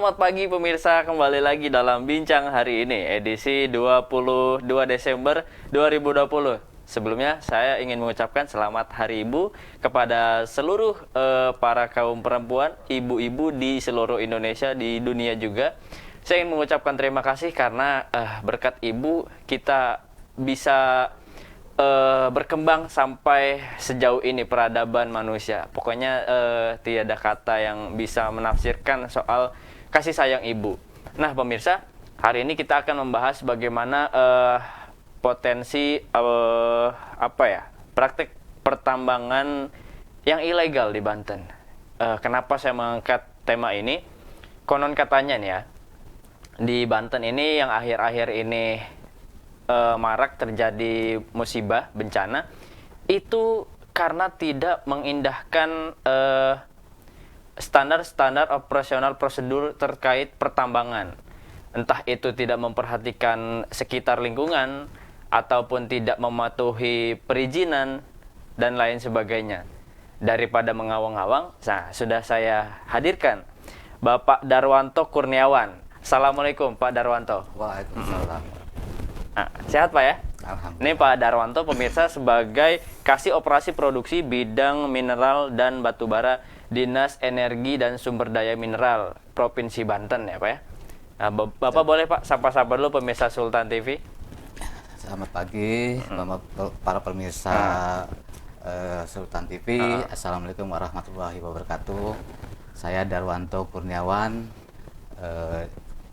Selamat pagi pemirsa, kembali lagi dalam Bincang hari ini, edisi 22 Desember 2020. Sebelumnya saya ingin mengucapkan selamat Hari Ibu kepada seluruh para kaum perempuan, ibu-ibu di seluruh Indonesia, di dunia juga. Saya ingin mengucapkan terima kasih karena berkat ibu kita bisa berkembang sampai sejauh ini peradaban manusia. Pokoknya tiada kata yang bisa menafsirkan soal kasih sayang ibu. Nah pemirsa, hari ini kita akan membahas bagaimana potensi praktek pertambangan yang ilegal di Banten. Kenapa saya mengangkat tema ini? Konon katanya nih ya, di Banten ini yang akhir-akhir ini marak terjadi musibah, bencana, itu karena tidak mengindahkan standar-standar operasional prosedur terkait pertambangan. Entah itu tidak memperhatikan sekitar lingkungan, ataupun tidak mematuhi perizinan, dan lain sebagainya. Daripada mengawang-awang, nah, sudah saya hadirkan Bapak Darwanto Kurniawan. Assalamualaikum Pak Darwanto. Waalaikumsalam. Nah, sehat Pak ya? Alhamdulillah. Ini Pak Darwanto pemirsa sebagai Kasih Operasi Produksi Bidang Mineral dan Batubara Dinas Energi dan Sumber Daya Mineral Provinsi Banten ya Pak ya. Nah, Bapak boleh Pak sapa-sapa dulu pemirsa Sultan TV. Selamat pagi para pemirsa Sultan TV. Assalamualaikum warahmatullahi wabarakatuh. Saya Darwanto Kurniawan,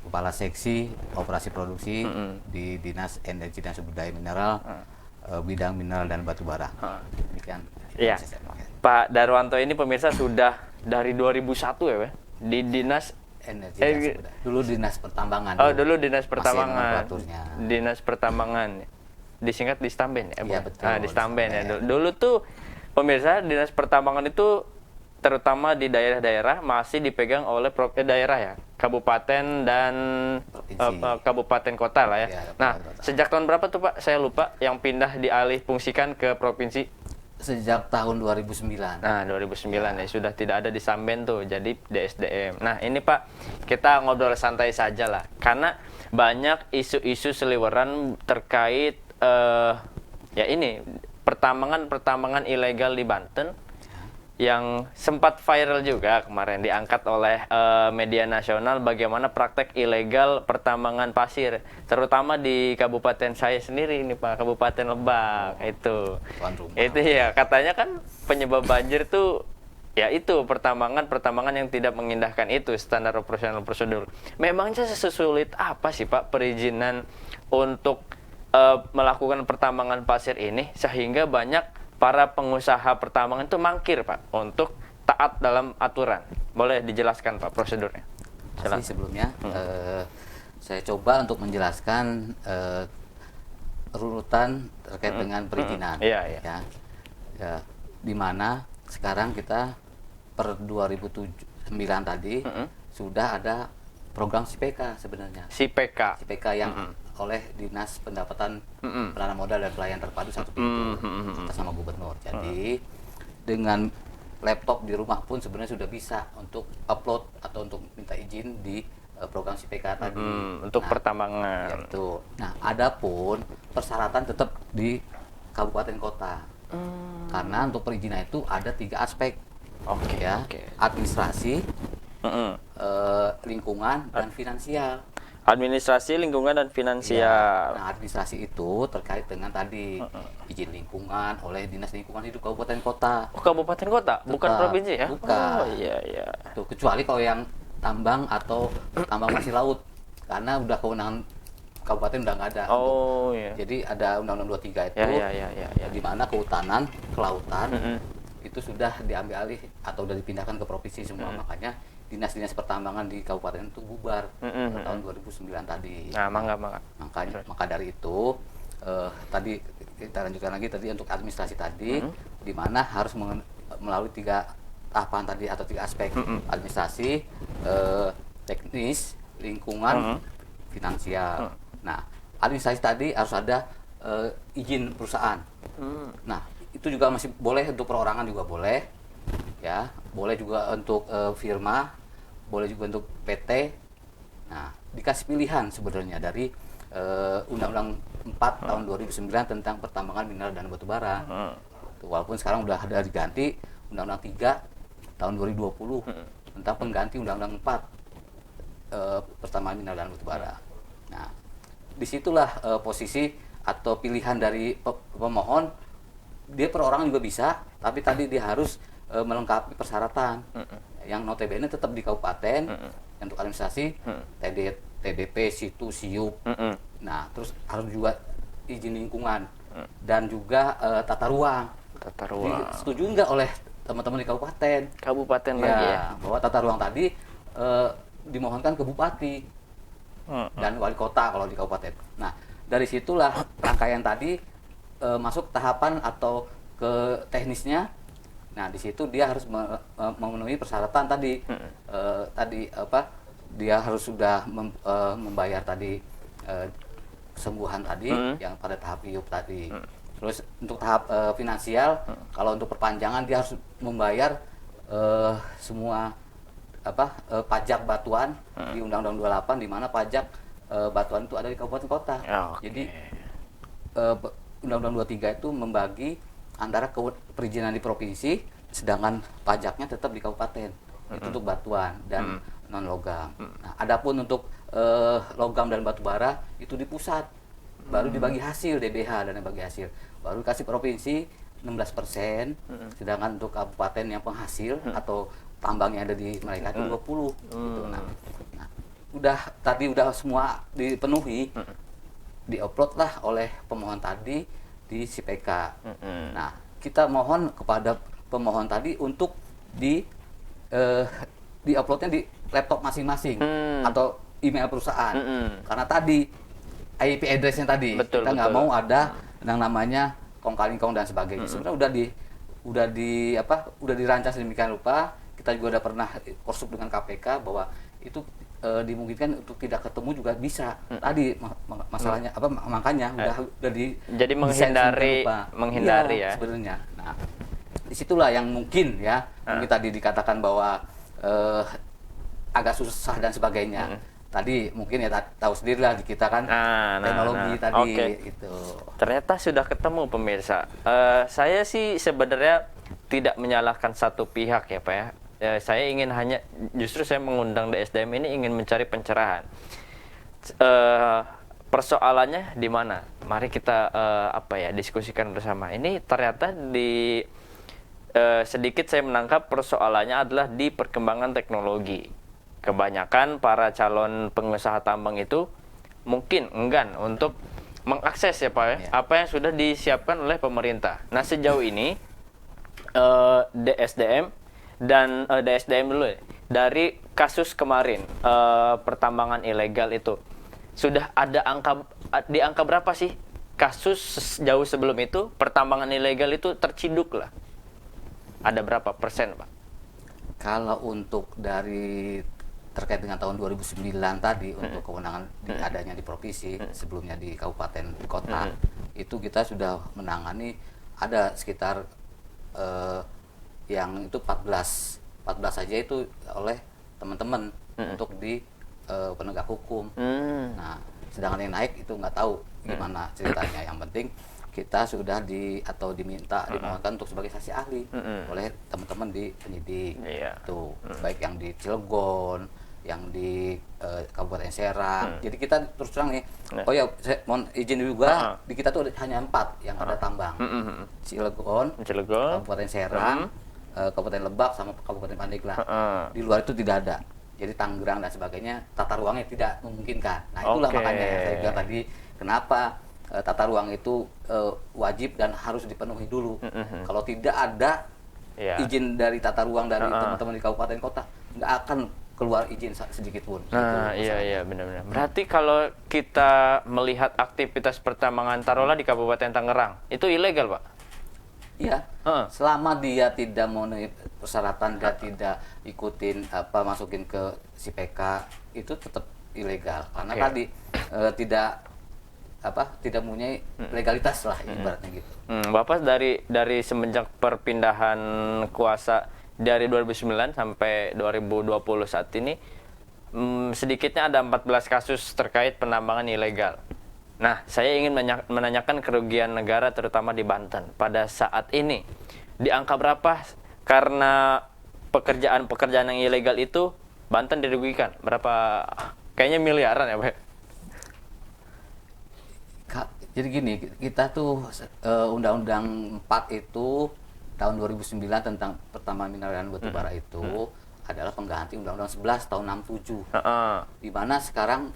Kepala Seksi Operasi Produksi di Dinas Energi dan Sumber Daya Mineral, Bidang Mineral dan Batubara. Demikian. Iya. Pak Darwanto ini pemirsa sudah dari 2001 ya Pak? Di Dinas Energi dan Sumber Daya. Dulu Dinas Pertambangan. Oh, dulu Dinas Pertambangan. Masih nomenklaturnya. Dinas Pertambangan. Disingkat di Stamben ya, Bu? Iya, betul. Di Stamben ya. Dulu tuh pemirsa Dinas Pertambangan itu terutama di daerah-daerah masih dipegang oleh daerah ya, kabupaten dan kabupaten kota lah ya. Nah, sejak tahun berapa tuh Pak? Saya lupa, yang pindah dialih fungsikan ke provinsi. Sejak tahun 2009. Nah, 2009 ya, sudah tidak ada di Samben tuh, jadi DSDM. Nah, ini Pak, kita ngobrol santai saja lah, karena banyak isu-isu seliweran terkait ya ini pertambangan ilegal di Banten yang sempat viral juga kemarin, diangkat oleh media nasional bagaimana praktek ilegal pertambangan pasir, terutama di kabupaten saya sendiri ini Pak, Kabupaten Lebak. Itu ya, katanya kan penyebab banjir tuh ya itu pertambangan yang tidak mengindahkan itu standar operasional prosedur. Memangnya sesulit apa sih Pak perizinan untuk melakukan pertambangan pasir ini sehingga banyak para pengusaha pertambangan itu mangkir Pak untuk taat dalam aturan? Boleh dijelaskan Pak prosedurnya? Sebelumnya saya coba untuk menjelaskan runutan terkait dengan perizinan. Iya. Ya, di mana sekarang kita per 2009 tadi sudah ada program SIPK sebenarnya. SIPK yang oleh Dinas Pendapatan Pelayanan Modal dan Pelayanan Terpadu satu pintu atas nama Gubernur. Jadi dengan laptop di rumah pun sebenarnya sudah bisa untuk upload atau untuk minta izin di program SIPK tadi. Untuk pertambangan. Ya, betul. Nah, adapun persyaratan tetap di kabupaten kota. Karena untuk perizinan itu ada 3 aspek. Administrasi, lingkungan, dan finansial. Administrasi, lingkungan, dan finansial. Ya, nah, administrasi itu terkait dengan tadi izin lingkungan oleh Dinas Lingkungan Hidup Kabupaten Kota. Oh, kabupaten kota, bukan provinsi ya? Bukan. Oh, iya. Tuh, kecuali kalau yang tambang atau tambang pasir laut, karena udah kewenangan kabupaten udah nggak ada. Oh, iya. Jadi ada Undang-Undang 23 itu, ya. di mana kehutanan, kelautan itu sudah diambil alih atau sudah dipindahkan ke provinsi semua. Makanya dinas-dinas pertambangan di kabupaten itu bubar tahun 2009 tadi. Nah, maka dari itu tadi kita lanjutkan lagi tadi untuk administrasi tadi, di mana harus melalui 3 tahapan tadi atau 3 aspek. Administrasi, teknis, lingkungan, finansial. Nah, administrasi tadi harus ada izin perusahaan. Nah, itu juga masih boleh untuk perorangan, juga boleh ya, boleh juga untuk firma, boleh juga untuk PT. Nah, dikasih pilihan sebenarnya dari Undang-Undang 4 tahun 2009 tentang pertambangan mineral dan batu bara. Walaupun sekarang udah ada diganti Undang-Undang 3 tahun 2020 tentang pengganti Undang-Undang 4 pertambangan mineral dan batu bara. Nah, disitulah posisi atau pilihan dari pemohon, dia perorangan juga bisa, tapi tadi dia harus melengkapi persyaratan yang notabene tetap di kabupaten untuk administrasi, TDP, situ, siup. Nah, terus harus juga izin lingkungan dan juga tata ruang. Setuju nggak oleh teman-teman di kabupaten? Kabupaten lagi ya? Bahwa tata ruang tadi dimohonkan ke bupati dan wali kota kalau di kabupaten. Nah, dari situlah rangkaian tadi masuk tahapan atau ke teknisnya. Nah, di situ dia harus memenuhi persyaratan tadi. Dia harus sudah membayar tadi kesembuhan tadi yang pada tahap IUP tadi. Terus untuk tahap finansial, kalau untuk perpanjangan dia harus membayar semua pajak batuan di Undang-Undang 28, di mana pajak batuan itu ada di kabupaten kota. Jadi Undang-Undang 23 itu membagi antara perizinan di provinsi, sedangkan pajaknya tetap di kabupaten. Itu untuk batuan dan non logam. Nah, adapun untuk logam dan batu bara itu di pusat, baru dibagi hasil DBH dan dibagi hasil, baru kasih provinsi 16%, sedangkan untuk kabupaten yang penghasil atau tambang yang ada di mereka itu 20 gitu. Nah, udah semua dipenuhi, diupload lah oleh pemohon tadi di SIPK. Nah, kita mohon kepada pemohon tadi untuk di-uploadnya di laptop masing-masing atau email perusahaan. Karena tadi IP address-nya tadi kita nggak mau ada yang namanya kong kali kong dan sebagainya. Sebenarnya udah dirancang sedemikian rupa. Kita juga udah pernah korsup dengan KPK bahwa itu dimungkinkan untuk tidak ketemu juga bisa. Tadi masalahnya makanya udah di jadi menghindari ya sebenarnya. Nah, disitulah yang mungkin tadi dikatakan bahwa agak susah dan sebagainya. Tadi mungkin tahu sendiri lah di kita kan teknologi tadi itu. Ternyata sudah ketemu pemirsa. Saya sih sebenarnya tidak menyalahkan satu pihak ya Pak ya. Saya ingin justru saya mengundang DSDM ini ingin mencari pencerahan. Persoalannya di mana? Mari kita diskusikan bersama. Ini ternyata sedikit saya menangkap persoalannya adalah di perkembangan teknologi. Kebanyakan para calon pengusaha tambang itu mungkin enggan untuk mengakses ya Pak ya, apa yang sudah disiapkan oleh pemerintah. Nah, sejauh ini DSDM dulu ya, dari kasus kemarin pertambangan ilegal itu sudah ada di angka berapa sih kasus jauh sebelum itu pertambangan ilegal itu terciduk lah? Ada berapa persen Pak? Kalau untuk dari terkait dengan tahun 2009 tadi untuk kewenangan adanya di provinsi, sebelumnya di kabupaten kota, itu kita sudah menangani ada sekitar yang itu 14 saja itu oleh teman-teman untuk di penegak hukum. Nah, sedangkan yang naik itu nggak tahu gimana ceritanya. Yang penting kita sudah dimohonkan untuk sebagai saksi ahli oleh teman-teman di penyidik. Tuh, baik yang di Cilegon, yang di Kabupaten Serang. Jadi kita terus terang nih. Saya mohon izin juga, di kita tuh hanya 4 yang ada tambang. Cilegon, Kabupaten Serang, Kabupaten Lebak sama Kabupaten Pandeglang. Di luar itu tidak ada. Jadi Tangerang dan sebagainya tata ruangnya tidak memungkinkan. Nah, itulah makanya saya bilang tadi kenapa tata ruang itu wajib dan harus dipenuhi dulu. Kalau tidak ada izin dari tata ruang dari teman-teman di kabupaten kota, nggak akan keluar izin sedikit pun. Nah, iya benar-benar. Berarti kalau kita melihat aktivitas pertambangan taruhlah di Kabupaten Tangerang, itu ilegal, Pak? Iya. Selama dia tidak memenuhi persyaratan, dia tidak ikutin masukin ke SIPK, itu tetap ilegal. Karena tadi tidak mempunyai legalitas lah ibaratnya gitu. Bapak dari semenjak perpindahan kuasa dari 2009 sampai 2020 saat ini sedikitnya ada 14 kasus terkait penambangan ilegal. Nah, saya ingin menanyakan kerugian negara terutama di Banten pada saat ini. Di angka berapa karena pekerjaan-pekerjaan yang ilegal itu Banten dirugikan? Berapa? Kayaknya miliaran ya, Pak. Jadi gini, kita tuh Undang-Undang 4 itu tahun 2009 tentang pertambangan mineral dan batu bara itu adalah pengganti Undang-Undang 11 tahun 67. Di mana sekarang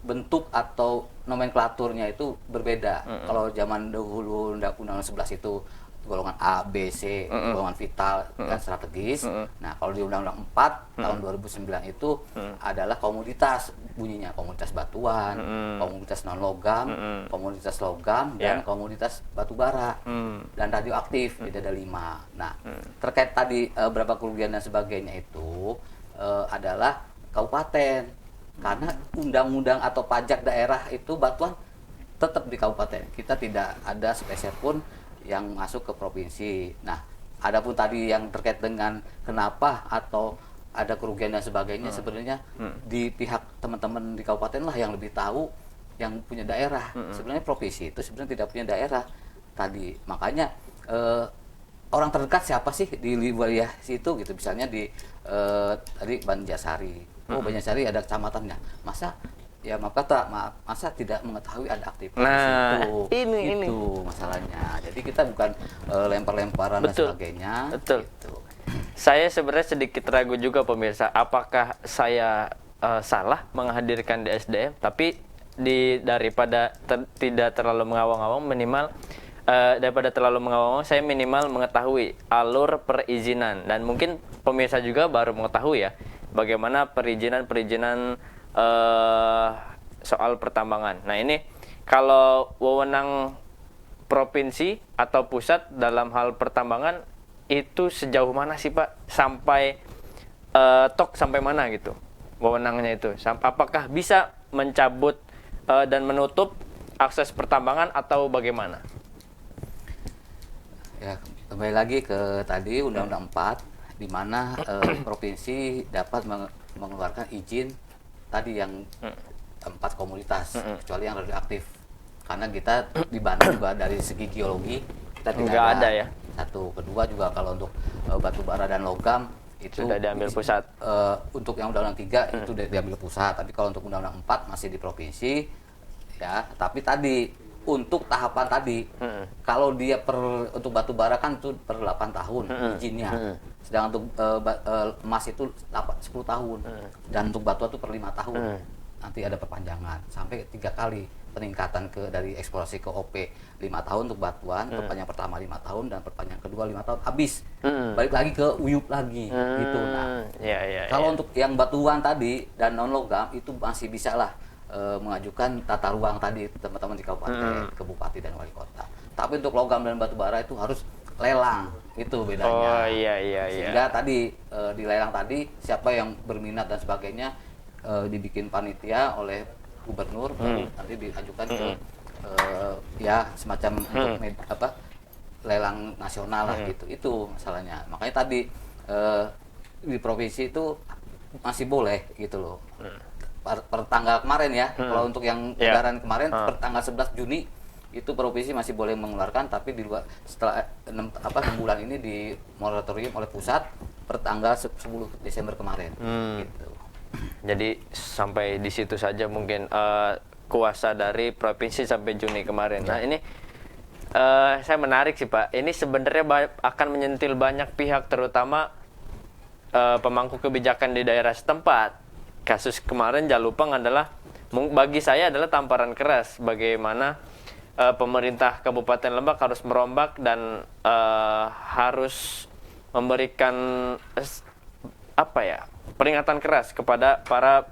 bentuk atau nomenklaturnya itu berbeda. Kalau zaman dahulu Undang-Undang 11 itu golongan A, B, C, golongan vital dan strategis. Nah, kalau di Undang-Undang 4 tahun 2009 itu adalah komoditas, bunyinya komoditas batuan, komoditas non logam, komoditas logam dan komoditas batu bara dan radioaktif. Jadi ada 5. Nah, terkait tadi berapa kerugian dan sebagainya itu adalah kabupaten, karena undang-undang atau pajak daerah itu batuan tetap di kabupaten. Kita tidak ada sepeser pun yang masuk ke provinsi. Nah, adapun tadi yang terkait dengan kenapa atau ada kerugian dan sebagainya, sebenarnya di pihak teman-teman di kabupaten lah yang lebih tahu, yang punya daerah. Sebenarnya provinsi itu sebenarnya tidak punya daerah tadi. Makanya orang terdekat siapa sih di wilayah situ gitu. Misalnya di tadi Banjarsari. Oh, Banjarsari ada kecamatannya. Masa masa tidak mengetahui ada aktivitas itu. Ini masalahnya. Jadi kita bukan lempar-lemparan dan sebagainya. Betul. Gitu. Saya sebenarnya sedikit ragu juga pemirsa, apakah saya salah menghadirkan di SDM, tapi daripada tidak terlalu mengawang-awang, minimal daripada terlalu mengawang-awang, saya minimal mengetahui alur perizinan, dan mungkin pemirsa juga baru mengetahui ya bagaimana perizinan soal pertambangan. Nah, ini kalau wewenang provinsi atau pusat dalam hal pertambangan itu sejauh mana sih, Pak? Sampai sampai mana gitu wewenangnya itu? Apakah bisa mencabut dan menutup akses pertambangan atau bagaimana? Ya, kembali lagi ke tadi Undang-Undang 4 di mana provinsi dapat mengeluarkan izin tadi yang 4 komoditas, kecuali yang radioaktif. Karena kita di Banten juga dari segi geologi kita tidak ada ya. Satu, kedua juga kalau untuk batu bara dan logam itu sudah diambil pusat. Untuk yang Undang-Undang 3 itu diambil pusat, tapi kalau untuk Undang-Undang 4 masih di provinsi ya. Tapi tadi untuk tahapan tadi kalau dia untuk batu bara kan itu per 8 tahun izinnya. Sedangkan untuk emas itu 10 tahun dan untuk batu itu per 5 tahun. Nanti ada perpanjangan sampai 3 kali peningkatan dari eksplorasi ke OP 5 tahun untuk batuan, perpanjangan pertama 5 tahun dan perpanjangan kedua 5 tahun habis. Balik lagi ke UYUP lagi gitu. Nah, kalau untuk yang batuan tadi dan non logam itu masih bisa lah mengajukan tata ruang tadi teman-teman di kabupaten, ke bupati dan wali kota. Tapi untuk logam dan batu bara itu harus lelang, itu bedanya. Sehingga tadi di lelang tadi siapa yang berminat dan sebagainya dibikin panitia oleh gubernur, baru nanti diajukan ke ya semacam untuk lelang nasional lah gitu. Itu masalahnya. Makanya tadi di provinsi itu masih boleh gitu loh. Per tanggal kemarin ya, kalau untuk yang edaran kemarin per tanggal 11 Juni itu provinsi masih boleh mengeluarkan, tapi di luar setelah 6 bulan ini di moratorium oleh pusat per tanggal 10 Desember kemarin gitu. Jadi sampai di situ saja mungkin kuasa dari provinsi sampai Juni kemarin. Nah, ini saya menarik sih, Pak. Ini sebenarnya akan menyentil banyak pihak, terutama pemangku kebijakan di daerah setempat. Kasus kemarin Jalupang adalah bagi saya adalah tamparan keras bagaimana pemerintah Kabupaten Lebak harus merombak dan harus memberikan peringatan keras kepada para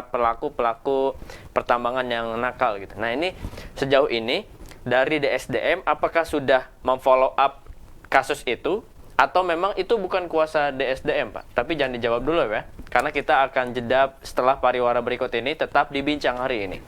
pelaku pertambangan yang nakal gitu. Nah, ini sejauh ini dari DSDM apakah sudah memfollow up kasus itu atau memang itu bukan kuasa DSDM, Pak? Tapi jangan dijawab dulu ya, karena kita akan jeda setelah pariwara berikut ini. Tetap di Bincang Hari Ini.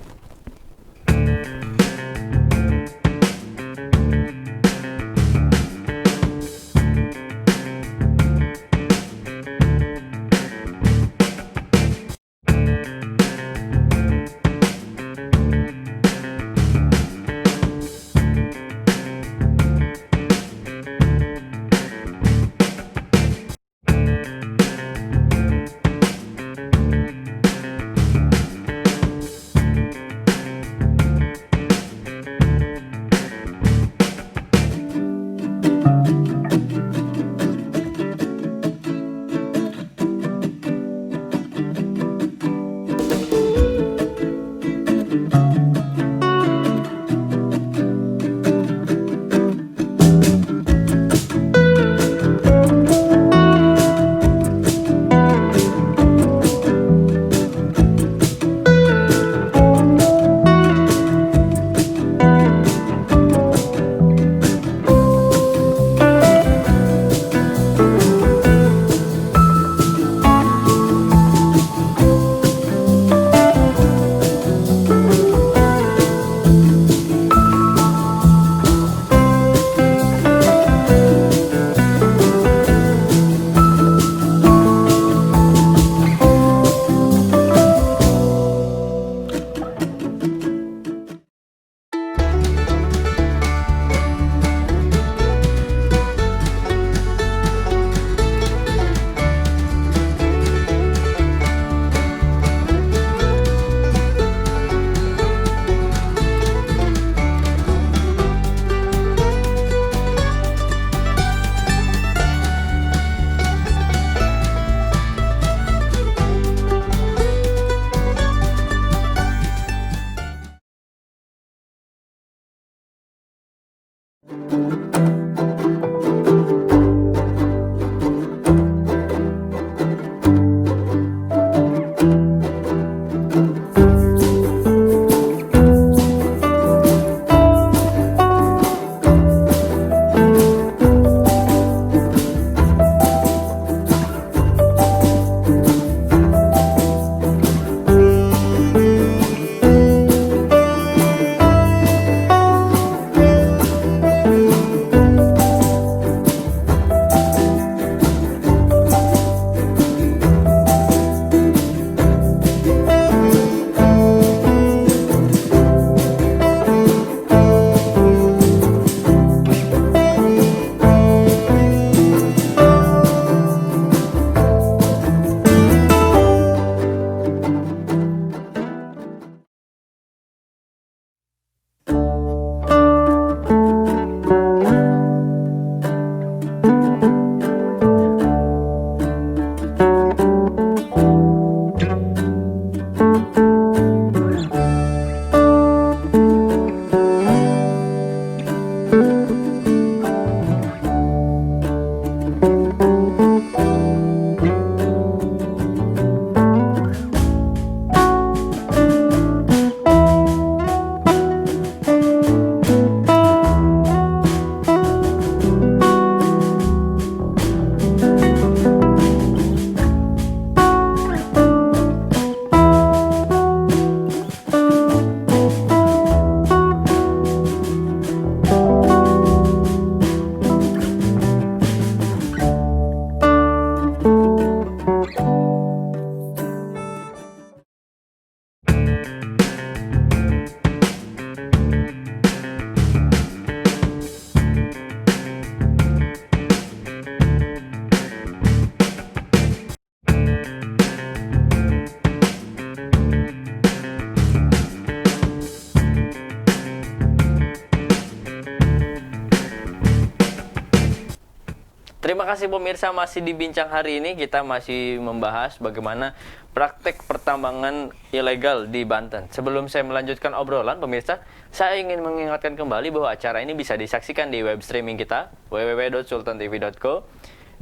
Terima kasih pemirsa, masih di Bincang hari ini kita masih membahas bagaimana praktek pertambangan ilegal di Banten. Sebelum saya melanjutkan obrolan pemirsa, saya ingin mengingatkan kembali bahwa acara ini bisa disaksikan di web streaming kita www.sultantv.co,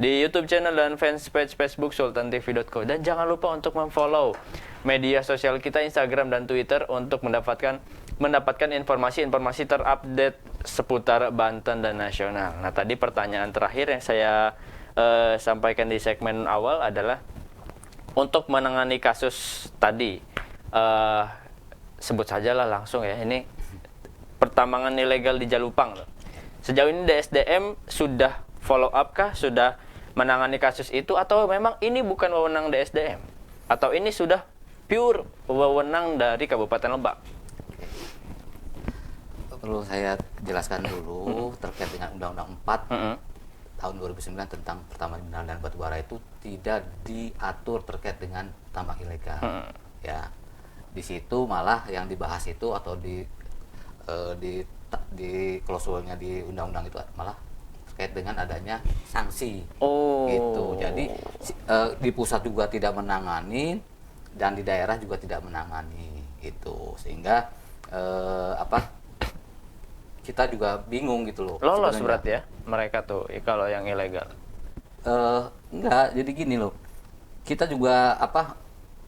di YouTube channel dan fanpage Facebook sultantv.co, dan jangan lupa untuk memfollow media sosial kita Instagram dan Twitter untuk mendapatkan informasi-informasi terupdate seputar Banten dan nasional. Nah, tadi pertanyaan terakhir yang saya sampaikan di segmen awal adalah untuk menangani kasus tadi, sebut sajalah langsung ya, ini pertambangan ilegal di Jalupang. Sejauh ini DSDM sudah follow up kah? Sudah menangani kasus itu, atau memang ini bukan wewenang DSDM? Atau ini sudah pure wewenang dari Kabupaten Lebak? Perlu saya jelaskan dulu terkait dengan Undang-Undang 4 tahun 2009 tentang pertambangan mineral dan batu bara itu tidak diatur terkait dengan tambang ilegal. Ya, di situ malah yang dibahas itu atau di klausulnya di undang-undang itu malah terkait dengan adanya sanksi. Gitu. Jadi di pusat juga tidak menangani dan di daerah juga tidak menangani itu, sehingga kita juga bingung gitu loh. Lolos berat ya mereka tuh kalau yang ilegal. Enggak, jadi gini loh. Kita juga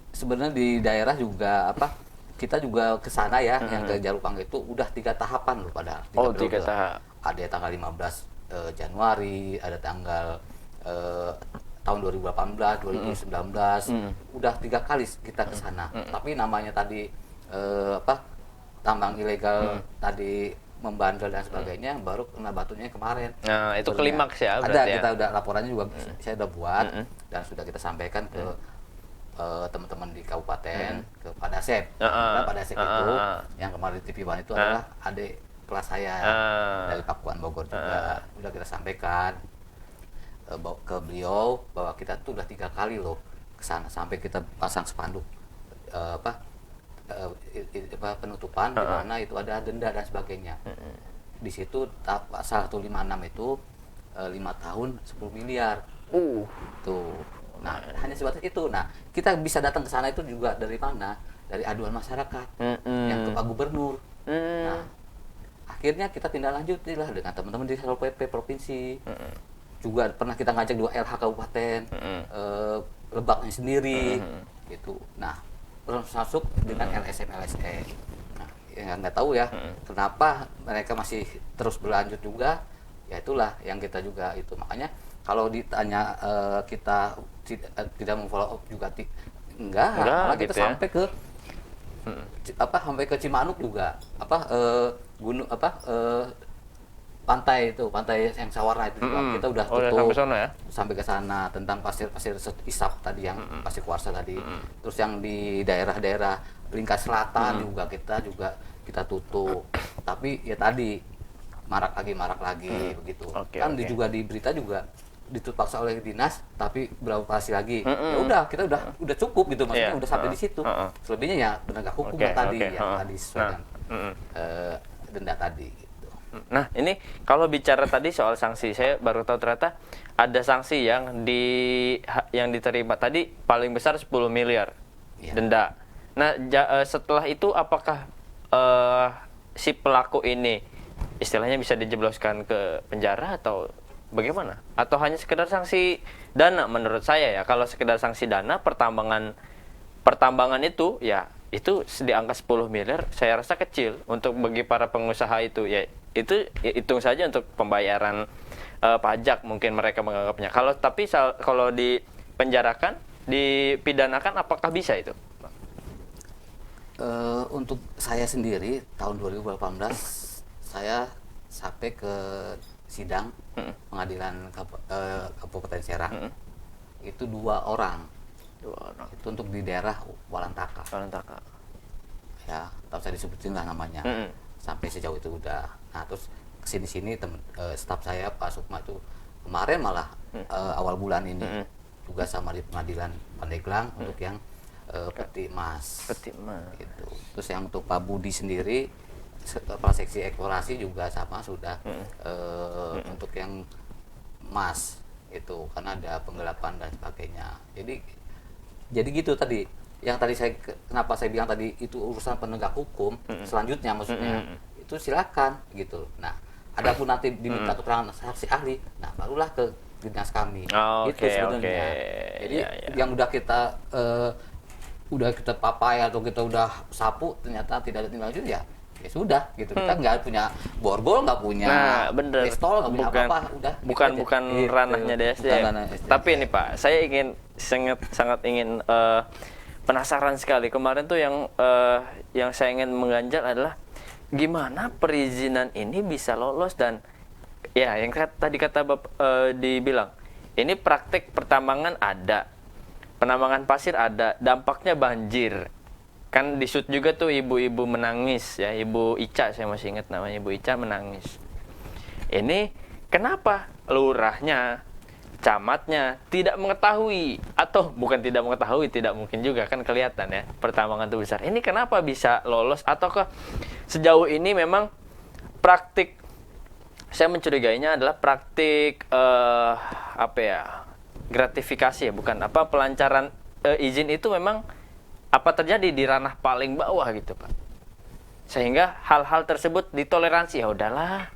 sebenarnya di daerah juga kita juga ke sana ya, yang ke Jalupang itu udah 3 tahapan loh pada. 3 tahap. Ada tanggal 15 Januari, ada tanggal tahun 2018, 2019, udah 3 kali kita ke sana. Tapi namanya tadi tambang ilegal tadi membandel dan sebagainya, baru kena batunya kemarin. Nah, itu klimaks ya berarti. Ada, kita udah laporannya juga saya udah buat dan sudah kita sampaikan ke teman-teman di kabupaten, ke Pak Dasep. Pak Dasep itu yang kemarin di TV One itu adalah adik kelas saya dari Pakuan Bogor juga. Udah kita sampaikan ke beliau bahwa kita tuh udah 3 kali loh ke sana, sampai kita pasang spanduk penutupan di mana itu ada denda dan sebagainya. Di situ pasal 156 itu 5 tahun 10 miliar. Tuh. Nah, hanya sebatas itu. Nah, kita bisa datang ke sana itu juga dari mana? Dari aduan masyarakat yang ke Pak Gubernur. Nah, akhirnya kita tindak lanjuti lah dengan teman-teman di Satpol PP provinsi. Juga pernah kita ngajak 2 LH kabupaten, Lebaknya sendiri, gitu. Nah, masuk dengan LSM LSM. Nah, yang nggak tahu ya kenapa mereka masih terus berlanjut juga. Ya itulah yang kita juga itu, makanya kalau ditanya kita tidak memfollow up juga enggak, malah kita gitu sampai ke sampai ke Cimanuk juga, gunung pantai yang Sawarna itu juga kita udah tutup sampai ke sana, tentang pasir isap tadi yang pasir kuarsa tadi. Terus yang di daerah-daerah Lingkar Selatan juga kita tutup. Tapi ya tadi marak lagi begitu. Juga di berita juga ditutup paksa oleh dinas, tapi berapa pasir lagi. Ya udah, kita udah cukup gitu, maksudnya udah sampai di situ. Selebihnya ya penegak hukum yang tadi sesuai dengan denda tadi. Nah, ini kalau bicara tadi soal sanksi, saya baru tahu ternyata ada sanksi yang diterima tadi paling besar 10 miliar denda. Nah, setelah itu apakah si pelaku ini istilahnya bisa dijebloskan ke penjara atau bagaimana? Atau hanya sekedar sanksi dana? Menurut saya ya, kalau sekedar sanksi dana pertambangan itu ya itu di angka 10 miliar saya rasa kecil untuk bagi para pengusaha itu. Ya itu hitung saja untuk pembayaran pajak mungkin mereka menganggapnya. Kalau dipenjarakan, dipidanakan, apakah bisa itu? Untuk saya sendiri tahun 2018 saya sampai ke sidang pengadilan Kabupaten Serang. Itu 2 orang. Itu untuk di daerah Walantaka. Ya, tak usah disebutin lah namanya. Sampai sejauh itu udah. Nah, terus kesini staf saya Pak Sukma itu kemarin malah awal bulan ini juga sama di pengadilan Pandeglang untuk yang peti emas. Gitu. Terus yang untuk Pak Budi sendiri seksi eksplorasi juga sama sudah untuk yang emas itu, karena ada penggelapan dan sebagainya. Jadi gitu tadi. Yang tadi kenapa saya bilang tadi itu urusan penegak hukum, selanjutnya maksudnya itu silakan gitu. Nah, adapun nanti diminta keterangan saksi ahli, nah barulah ke dinas kami. Itu sebenarnya. Jadi yang udah kita papai atau kita udah sapu ternyata tidak ada tindak lanjut, ya sudah gitu. Kita nggak punya borgol, nggak punya pistol, nggak punya apa-apa, udah bukan ranahnya DSDM. Tapi ini Pak, saya sangat ingin penasaran sekali. Kemarin tuh yang saya ingin mengganjal adalah gimana perizinan ini bisa lolos, dan ya yang tadi kata dibilang ini praktek pertambangan ada, penambangan pasir ada, dampaknya banjir. Kan di shoot juga tuh ibu-ibu menangis ya, Ibu Ica, saya masih ingat namanya, Ibu Ica menangis. Ini kenapa lurahnya, camatnya tidak mengetahui, atau bukan tidak mengetahui, tidak mungkin juga kan kelihatan ya pertambangan itu besar. Ini kenapa bisa lolos, ataukah sejauh ini memang praktik, saya mencurigainya adalah praktik gratifikasi ya, bukan pelancaran izin itu memang terjadi di ranah paling bawah gitu Pak, sehingga hal-hal tersebut ditoleransi. Ya udahlah,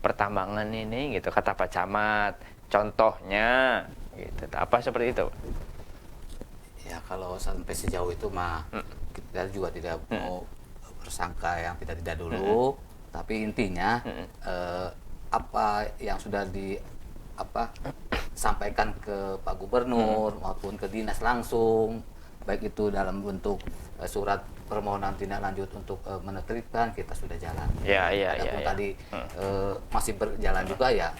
pertambangan ini gitu kata Pak Camat, contohnya gitu, apa seperti itu? Ya kalau sampai sejauh itu mah kita juga tidak mau bersangka yang tidak dulu, tapi intinya apa yang sudah sampaikan ke Pak Gubernur maupun ke dinas langsung, baik itu dalam bentuk surat permohonan tindak lanjut untuk menertibkan, kita sudah jalan. Adapun tadi masih berjalan juga ya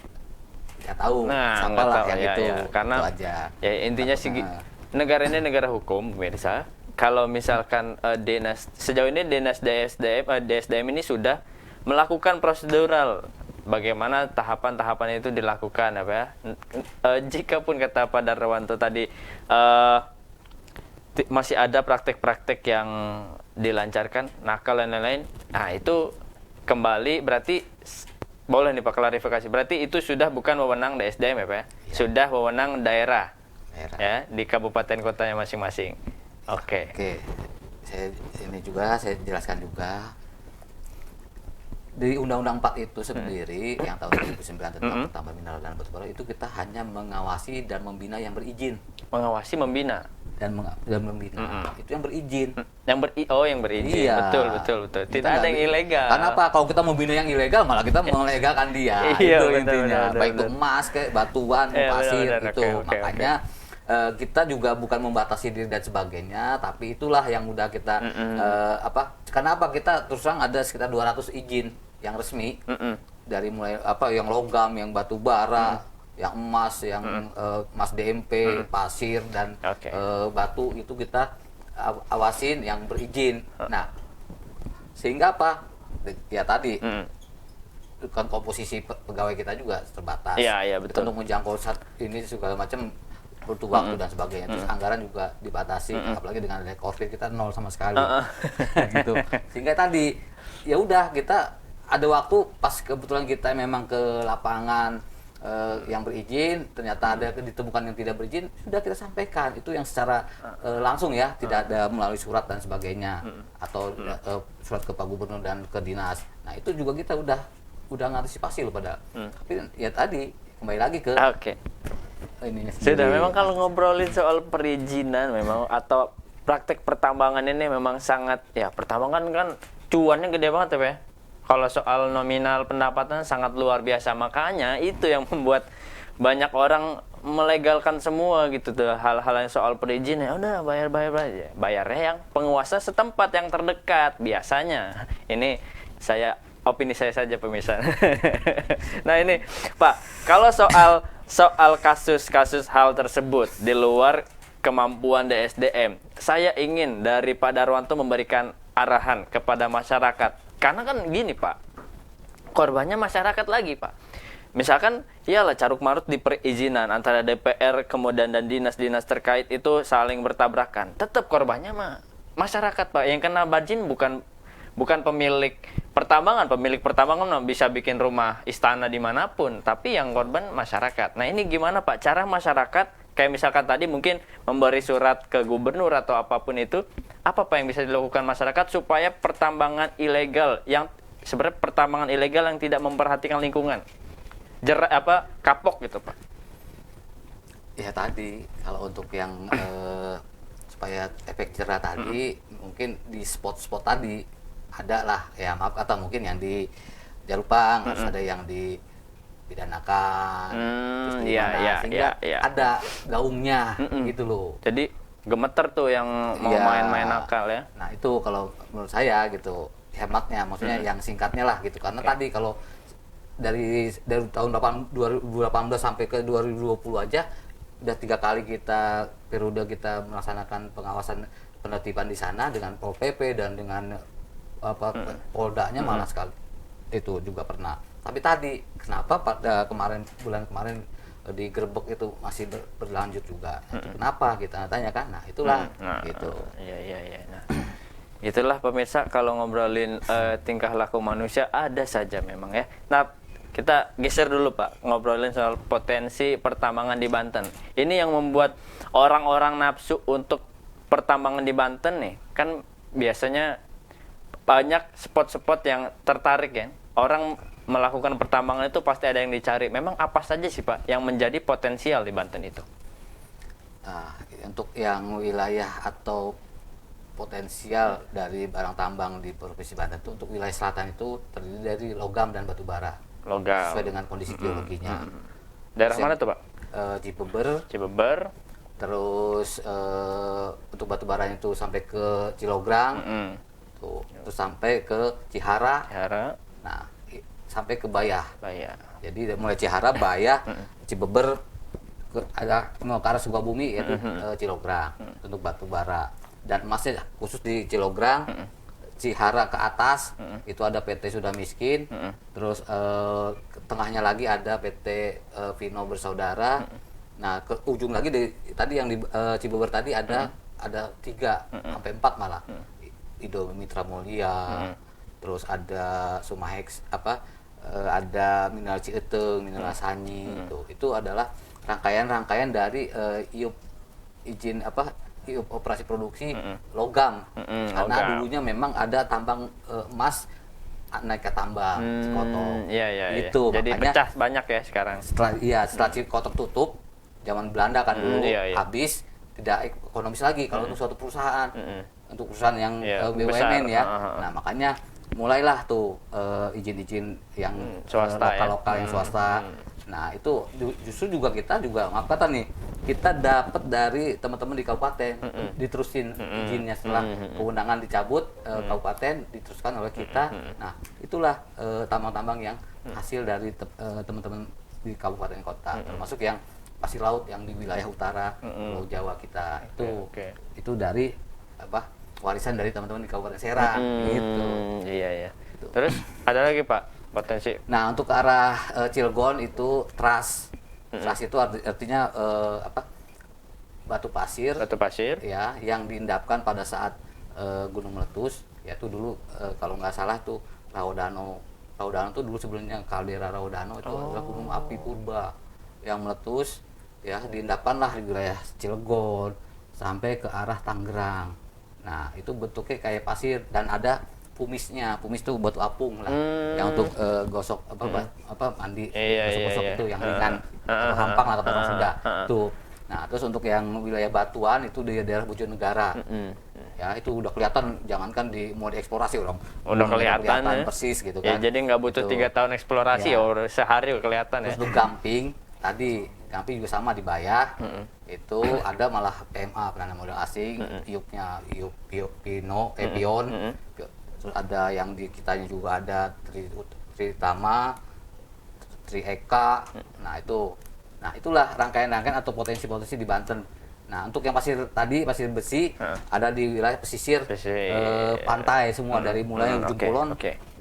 tahu siapalah yang itu. Karena itu aja. Ya intinya negara ini negara hukum, pemirsa. Kalau misalkan sejauh ini dinas DSDM ini sudah melakukan prosedural, bagaimana tahapan-tahapan itu dilakukan jika pun kata Pak Darwanto tadi masih ada praktek-praktek yang dilancarkan, nakal dan lain-lain. Nah, itu kembali berarti boleh nih Pak klarifikasi. Berarti itu sudah bukan wewenang DSDM ya Pak ya? Sudah wewenang daerah. Ya, di kabupaten kotanya masing-masing. Oke. Saya jelaskan juga. di Undang-Undang 4 itu sendiri yang tahun 2009 tentang pertambangan mineral dan batubara itu kita hanya mengawasi dan membina yang berizin. Mengawasi, membina dan membina itu yang berizin. Yang berizin. Iya. Betul. Tidak ada yang ilegal. Karena apa? Kalau kita membina yang ilegal malah kita melegalkan dia. Iya, Itu betul, intinya. betul, Baik betul. itu emas, kayak batuan, pasir benar, itu. oke. Makanya kita juga bukan membatasi diri dan sebagainya, tapi itulah yang udah kita Kenapa kita terus terang ada sekitar 200 izin yang resmi dari mulai yang logam, yang batu bara, yang emas, yang emas DMP, pasir dan batu itu kita awasin yang berizin. Nah, sehingga apa? Ya tadi kan komposisi pegawai kita juga terbatas. Iya, betul. Untuk menjangkau ini segala macam butuh waktu dan sebagainya. Terus anggaran juga dibatasi, apalagi dengan ada COVID kita nol sama sekali. Gitu. Sehingga tadi ya udah kita ada waktu pas kebetulan kita memang ke lapangan yang berizin, ternyata ada ditemukan yang tidak berizin, sudah kita sampaikan. Itu yang secara langsung ya, tidak ada melalui surat dan sebagainya atau surat ke Pak Gubernur dan ke dinas. Nah, itu juga kita udah ngantisipasi loh pada. Tapi ya tadi kembali lagi ke ininya sendiri. Sudah, memang kalau ngobrolin soal perizinan memang atau praktek pertambangan ini memang sangat, ya pertambangan kan cuannya gede banget ya Pak ya. Kalau soal nominal pendapatan sangat luar biasa, makanya itu yang membuat banyak orang melegalkan semua gitu tuh hal-hal yang soal perizinan. Ya udah bayarnya yang penguasa setempat yang terdekat biasanya. Ini opini saya saja pemirsa. Nah ini Pak, kalau soal kasus-kasus hal tersebut di luar kemampuan DSDM, saya ingin dari Pak Darwanto memberikan arahan kepada masyarakat. Karena kan gini Pak, korbannya masyarakat lagi Pak. Misalkan iyalah caruk marut di perizinan antara DPR kemudian dan dinas-dinas terkait itu saling bertabrakan. Tetap korbannya masyarakat Pak. Yang kena bajin bukan pemilik pertambangan bisa bikin rumah istana dimanapun, tapi yang korban masyarakat. Nah ini gimana Pak cara masyarakat, kayak misalkan tadi mungkin memberi surat ke gubernur atau apapun itu, apa Pak yang bisa dilakukan masyarakat supaya pertambangan ilegal yang sebenarnya pertambangan ilegal yang tidak memperhatikan lingkungan kapok gitu Pak? Ya tadi kalau untuk yang supaya efek jerah tadi mungkin di spot-spot tadi ada lah ya, maaf atau mungkin yang di Jalupang harus ada yang dipidanakan sehingga ada gaungnya gitu loh. Jadi gemeter tuh yang mau main-main akal ya. Nah itu kalau menurut saya gitu hematnya, maksudnya yang singkatnya lah gitu, karena tadi kalau dari tahun 2018 sampai ke 2020 aja udah 3 kali periode kita melaksanakan pengawasan penertiban di sana dengan Pol PP dan dengan Poldanya malah sekali itu juga pernah. Tapi tadi kenapa pada bulan kemarin digerebek itu masih berlanjut juga? Itu kenapa kita tanya kan? Nah itulah gitu. Iya. Nah, itulah pemirsa kalau ngobrolin tingkah laku manusia ada saja memang ya. Nah kita geser dulu Pak, ngobrolin soal potensi pertambangan di Banten. Ini yang membuat orang-orang nafsu untuk pertambangan di Banten nih, kan biasanya banyak spot-spot yang tertarik ya. Orang melakukan pertambangan itu pasti ada yang dicari. Memang apa saja sih Pak yang menjadi potensial di Banten itu? Nah, untuk yang wilayah atau potensial dari barang tambang di Provinsi Banten itu, untuk wilayah selatan itu terdiri dari logam dan batu bara. Logam. Sesuai dengan kondisi geologinya. Daerah mana tuh Pak? Cibeber. Terus untuk batu baranya itu sampai ke Cilograng. Terus sampai ke Cihara. Nah, sampai ke Bayah. Jadi mulai Cihara, Bayah, Cibeber, ada mau ke arah Sukabumi yaitu Cilograng untuk batu bara. Dan emasnya khusus di Cilograng, Cihara ke atas itu ada PT Sudah Miskin. Terus tengahnya lagi ada PT Vino Bersaudara. Nah, ke ujung lagi tadi yang di Cibeber tadi ada 3 sampai 4 malah. Indo Mitra Mulia, terus ada Sumahex ada Mineral Cieteng, Mineral Sanyi, itu adalah rangkaian dari izin operasi produksi logam. Karena dulunya memang ada tambang emas naik ke tambang Cikoto. Iya. Itu Jadi makanya pecah banyak ya sekarang. Setelah Cikoto tutup zaman Belanda kan dulu habis, tidak ekonomis lagi kalau untuk suatu perusahaan. Untuk perusahaan yang BUMN ya. Nah, makanya mulailah tuh izin-izin yang lokal-lokal yang swasta. Nah, itu justru juga kita juga ngapatan nih, kita dapat dari teman-teman di kabupaten, diterusin izinnya setelah kewenangan dicabut, kabupaten diteruskan oleh kita. Nah, itulah tambang-tambang yang hasil dari teman-teman di kabupaten kota, termasuk yang pasir laut yang di wilayah utara Pulau Jawa kita. Itu dari warisan dari teman-teman di Kabupaten Serang gitu. Iya. Terus ada lagi Pak potensi. Nah, untuk ke arah Cilegon itu trust. Trust itu artinya batu pasir ya yang diendapkan pada saat gunung meletus, yaitu dulu kalau nggak salah tuh Raudano itu dulu sebelumnya kaldera Raudano itu adalah gunung api purba yang meletus ya, diendapkanlah di wilayah Cilegon sampai ke arah Tangerang. Nah, itu bentuknya kayak pasir dan ada pumisnya. Pumis itu batu apung lah, yang untuk gosok mandi, gosok-gosok itu yang ringan, atau hampang atau orang Sunda tuh. Nah, terus untuk yang wilayah batuan itu di daerah Bojonegara. Ya, itu udah kelihatan, jangankan mau dieksplorasi orang. Udah kelihatan persis gitu kan. Ya, jadi nggak butuh 3 tahun eksplorasi ya, sehari udah kelihatan. Terus untuk Gamping juga sama di Bayah. Itu ada malah PMA, penanam modal asing, Pion. Terus ada yang di kitanya juga ada Tritama, Trieka. Nah, itulah rangkaian-rangkaian atau potensi-potensi di Banten. Nah, untuk yang pasir besi ada di wilayah pesisir pantai semua, dari mulai Ujung Kulon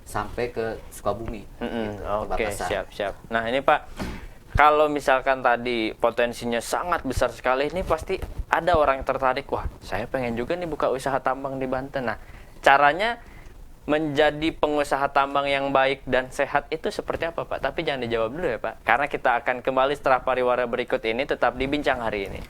sampai ke Sukabumi. Siap. Nah, ini Pak, kalau misalkan tadi potensinya sangat besar sekali, ini pasti ada orang yang tertarik, wah saya pengen juga nih buka usaha tambang di Banten. Nah, caranya menjadi pengusaha tambang yang baik dan sehat itu seperti apa Pak? Tapi jangan dijawab dulu ya Pak, karena kita akan kembali setelah pariwara berikut ini. Tetap di Bincang Hari Ini.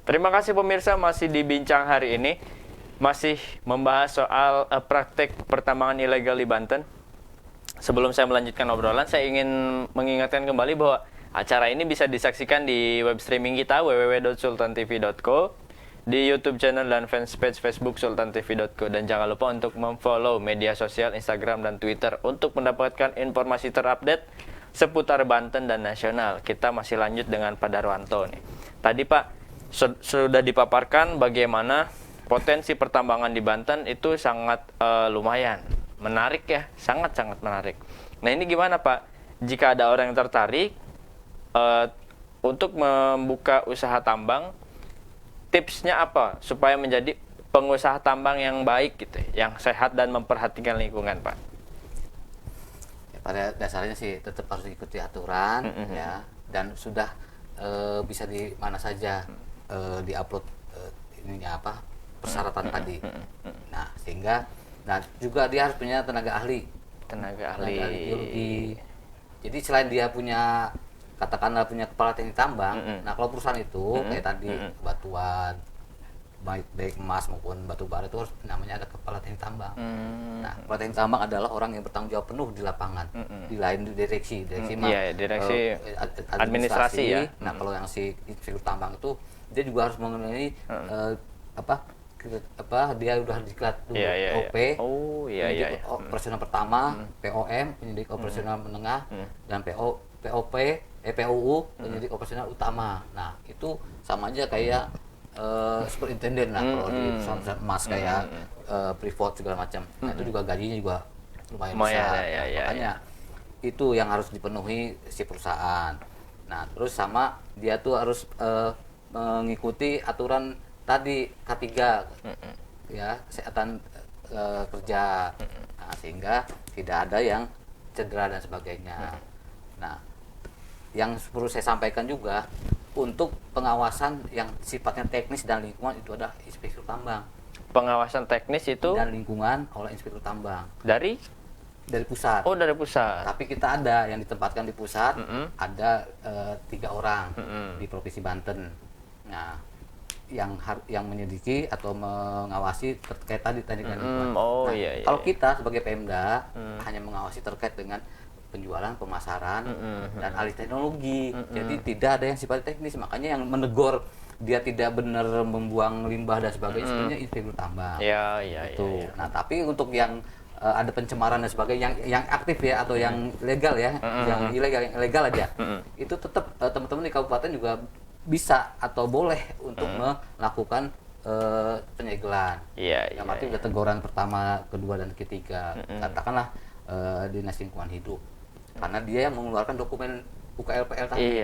Terima kasih pemirsa, masih di Bincang hari ini masih membahas soal praktek pertambangan ilegal di Banten. Sebelum saya melanjutkan obrolan, saya ingin mengingatkan kembali bahwa acara ini bisa disaksikan di web streaming kita www.sultantv.co, di YouTube channel dan fanpage Facebook sultantv.co, dan jangan lupa untuk memfollow media sosial Instagram dan Twitter untuk mendapatkan informasi terupdate seputar Banten dan nasional. Kita masih lanjut dengan Pak Darwanto nih. Tadi Pak sudah dipaparkan bagaimana potensi pertambangan di Banten itu sangat lumayan menarik ya, sangat-sangat menarik. Nah ini gimana Pak, jika ada orang yang tertarik untuk membuka usaha tambang, tipsnya apa supaya menjadi pengusaha tambang yang baik gitu, yang sehat dan memperhatikan lingkungan Pak? Ya, pada dasarnya sih tetap harus ikuti aturan ya, dan sudah bisa di mana saja diupload ininya apa persyaratan tadi. Nah sehingga juga dia harus punya tenaga ahli geologi. Jadi selain dia punya katakanlah punya kepala teknik tambang, nah kalau perusahaan itu kayak tadi batuan baik emas maupun batu bara itu harus namanya ada kepala teknik tambang. Nah kepala teknik tambang adalah orang yang bertanggung jawab penuh di lapangan, di lain direksi direksi administrasi ya. Nah kalau yang si inspektur tambang itu dia juga harus mengenai dia udah diklat dulu OP, operasional pertama, POM penyidik operasional menengah, dan POP POU penyidik operasional utama. Nah itu sama aja kayak superintenden lah kalau di perusahaan emas kayak Freeport segala macam. Nah itu juga gajinya juga lumayan besar. Makanya itu yang harus dipenuhi si perusahaan. Nah terus sama dia tuh harus mengikuti aturan tadi K3 ya, kesehatan kerja. Nah, sehingga tidak ada yang cedera dan sebagainya. Nah yang perlu saya sampaikan juga, untuk pengawasan yang sifatnya teknis dan lingkungan itu ada inspektur tambang. Pengawasan teknis itu dan lingkungan oleh inspektur tambang dari pusat. Oh dari pusat. Tapi kita ada yang ditempatkan di pusat, ada 3 orang di Provinsi Banten. Nah yang menyelidiki atau mengawasi terkait tadi dengan lingkungan. Kalau kita sebagai Pemda hanya mengawasi terkait dengan penjualan, pemasaran, dan alih teknologi. Jadi tidak ada yang sifatnya teknis. Makanya yang menegur dia tidak benar membuang limbah dan sebagainya sebenarnya inspektur tambang. Nah tapi untuk yang ada pencemaran dan sebagainya yang aktif ya atau yang legal ya, yang ilegal aja, itu tetap teman-teman di kabupaten juga bisa atau boleh untuk melakukan penyegelan. Yang artinya udah teguran pertama, kedua, dan ketiga. Katakanlah Dinas Lingkungan Hidup, karena dia yang mengeluarkan dokumen UKLPL tadi.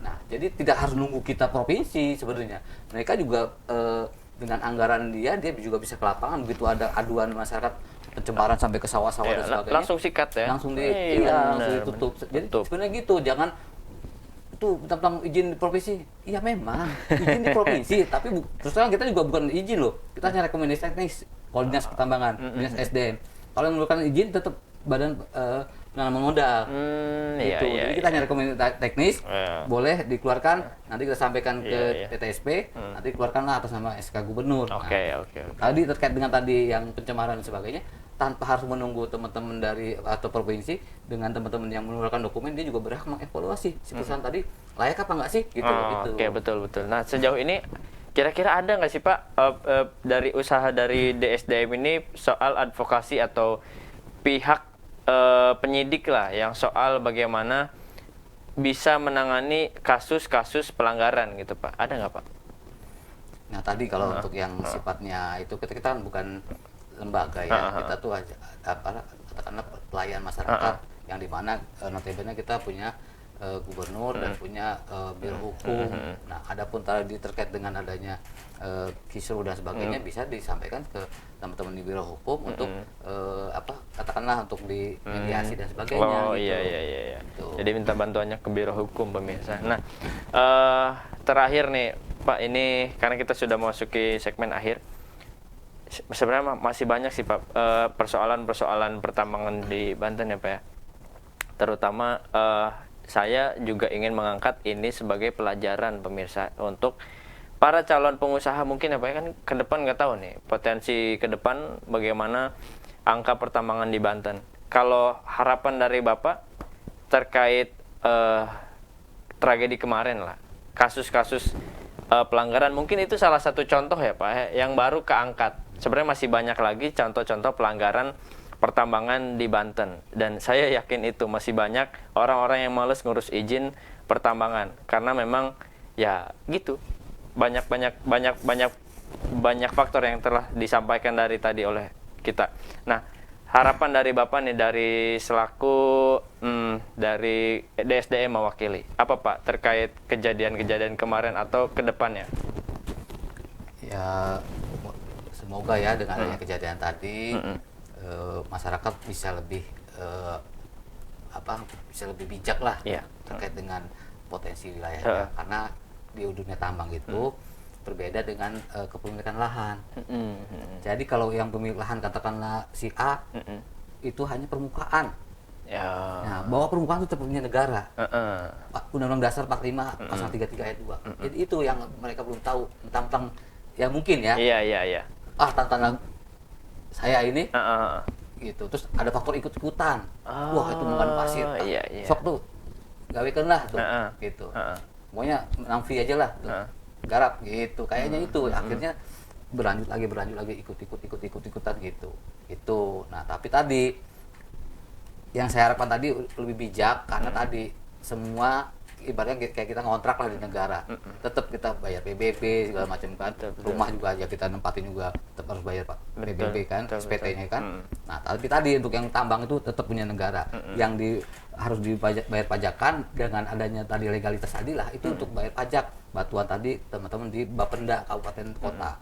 Nah, jadi tidak harus nunggu kita provinsi sebenarnya. Mereka juga dengan anggaran dia juga bisa ke lapangan begitu ada aduan masyarakat pencemaran sampai ke sawah-sawah dan sebagainya. Langsung sikat ya. Langsung langsung ditutup. Jadi sebenarnya gitu, jangan tuh tentang izin di provinsi. Iya memang izin di provinsi, tapi terus terang kita juga bukan izin loh. Kita hanya rekomendasi teknis, kalau dinas pertambangan, dinas SDM. Kalau yang mengeluarkan izin tetap badan penanaman modal. Gitu. Jadi kita hanya rekomendasi teknis, boleh dikeluarkan, nanti kita sampaikan ke PTSP, nanti keluarkanlah atas nama SK Gubernur. Tadi terkait dengan tadi yang pencemaran dan sebagainya, tanpa harus menunggu teman-teman dari atau provinsi, dengan teman-teman yang mengeluarkan dokumen, dia juga berhak mengevaluasi si perusahaan tadi layak apa enggak sih gitu. Betul. Nah sejauh ini kira-kira ada nggak sih Pak dari usaha dari DSDM ini soal advokasi atau pihak penyidik lah yang soal bagaimana bisa menangani kasus-kasus pelanggaran gitu Pak, ada nggak Pak? Nah tadi kalau untuk yang sifatnya itu kita kan bukan lembaga ya, kita tuh katakanlah pelayan masyarakat yang dimana notabene kita punya gubernur dan punya biro hukum. Nah adapun tadi terkait dengan adanya kisru dan sebagainya bisa disampaikan ke teman-teman di biro hukum untuk katakanlah untuk di mediasi dan sebagainya. Gitu. Jadi minta bantuannya ke biro hukum pemirsa. Nah terakhir nih Pak, ini karena kita sudah memasuki segmen akhir, sebenarnya masih banyak sih Pak persoalan-persoalan pertambangan di Banten ya Pak ya. Terutama saya juga ingin mengangkat ini sebagai pelajaran pemirsa untuk para calon pengusaha mungkin apa ya, kan ke depan nggak tahu nih potensi ke depan bagaimana angka pertambangan di Banten. Kalau harapan dari Bapak terkait tragedi kemarin lah, kasus-kasus pelanggaran, mungkin itu salah satu contoh ya Pak yang baru keangkat. Sebenarnya masih banyak lagi contoh-contoh pelanggaran pertambangan di Banten, dan saya yakin itu masih banyak orang-orang yang males ngurus izin pertambangan karena memang ya gitu, banyak faktor yang telah disampaikan dari tadi oleh kita. Nah, harapan dari Bapak nih, dari selaku dari DSDM mewakili, apa Pak terkait kejadian-kejadian kemarin atau ke depannya? Ya, semoga ya dengan adanya kejadian tadi masyarakat bisa lebih bisa lebih bijak lah terkait dengan potensi wilayahnya, karena di dunia tambang itu berbeda dengan kepemilikan lahan. Jadi kalau yang pemilik lahan katakanlah si A itu hanya permukaan. Nah, bahwa permukaan itu tetap punya negara. Undang-Undang Dasar 45 pasal 33 ayat 2. Jadi itu yang mereka belum tahu tentang ya mungkin ya. Iya. Tantangan saya ini gitu. Terus ada faktor ikut-ikutan. Wah, itu mengandung pasir. Sok tuh gawekeun lah tuh gitu. Pokoknya namfi aja lah tuh. Garap gitu. Kayaknya itu akhirnya berlanjut lagi ikut-ikutan gitu. Itu. Nah, tapi tadi yang saya harapkan tadi lebih bijak, karena tadi semua ibaratnya kayak kita ngontrak lah di negara. Tetap kita bayar PBB segala macam kan. Rumah juga aja kita nempatin juga tetap harus bayar PBB kan, SPT-nya kan. Nah, tapi tadi untuk yang tambang itu tetap punya negara. Yang harus dibayar pajakan dengan adanya tadi legalitas tadi lah, itu untuk bayar pajak. Batuan tadi teman-teman di Bapenda kabupaten kota.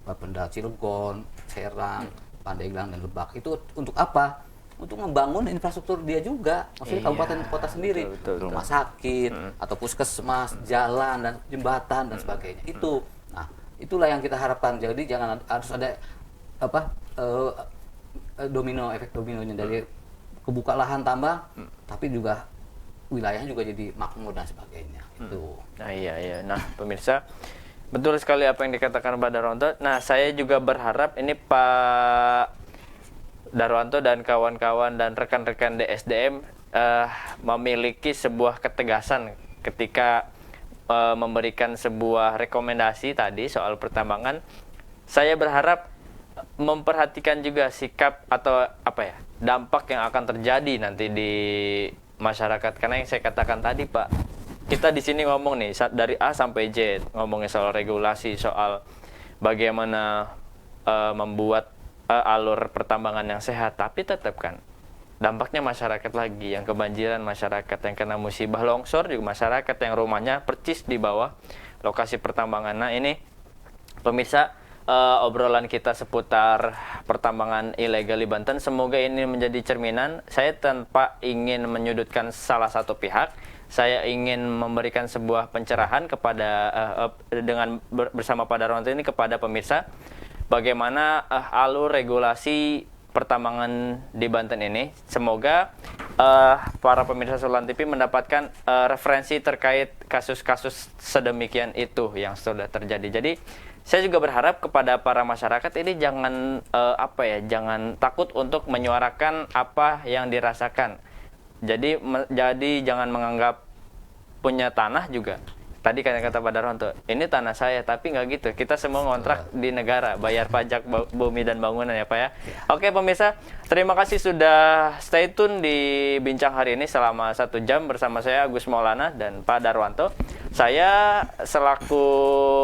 Bapenda Cilegon, Serang, Pandeglang dan Lebak. Itu untuk apa? Untuk membangun infrastruktur dia juga, maksudnya kabupaten kota sendiri, rumah sakit atau puskesmas, jalan dan jembatan dan sebagainya. Itu, nah itulah yang kita harapkan. Jadi jangan harus ada efek dominonya dari kebuka lahan tambang, tapi juga wilayahnya juga jadi makmur dan sebagainya. Itu. Nah iya. Nah pemirsa, betul sekali apa yang dikatakan Pak Darwanto. Nah saya juga berharap ini Pak Darwanto dan kawan-kawan dan rekan-rekan DSDM memiliki sebuah ketegasan ketika memberikan sebuah rekomendasi tadi soal pertambangan. Saya berharap memperhatikan juga sikap atau dampak yang akan terjadi nanti di masyarakat, karena yang saya katakan tadi Pak, kita di sini ngomong nih dari A sampai Z, ngomongnya soal regulasi, soal bagaimana membuat alur pertambangan yang sehat, tapi tetap kan dampaknya masyarakat lagi, yang kebanjiran masyarakat, yang kena musibah longsor juga masyarakat, yang rumahnya percis di bawah lokasi pertambangan. Nah ini pemirsa, obrolan kita seputar pertambangan ilegal di Banten, semoga ini menjadi cerminan. Saya tanpa ingin menyudutkan salah satu pihak, saya ingin memberikan sebuah pencerahan kepada bersama Pak Darwanto ini kepada pemirsa, bagaimana alur regulasi pertambangan di Banten ini. Semoga para pemirsa Sulan TV mendapatkan referensi terkait kasus-kasus sedemikian itu yang sudah terjadi. Jadi saya juga berharap kepada para masyarakat ini jangan jangan takut untuk menyuarakan apa yang dirasakan. Jadi jangan menganggap punya tanah juga. Tadi kata Pak Darwanto, ini tanah saya, tapi nggak gitu. Kita semua ngontrak di negara, bayar pajak bumi dan bangunan ya Pak ya. Oke pemirsa, terima kasih sudah stay tune di Bincang hari ini selama 1 jam bersama saya Agus Maulana dan Pak Darwanto. Saya selaku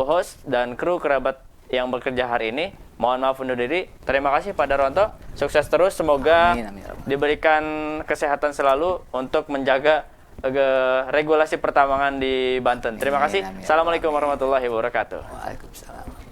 host dan kru kerabat yang bekerja hari ini, mohon maaf undur diri. Terima kasih Pak Darwanto, sukses terus, semoga diberikan kesehatan selalu untuk menjaga regulasi pertambangan di Banten. Terima kasih. Assalamualaikum warahmatullahi wabarakatuh. Waalaikumsalam.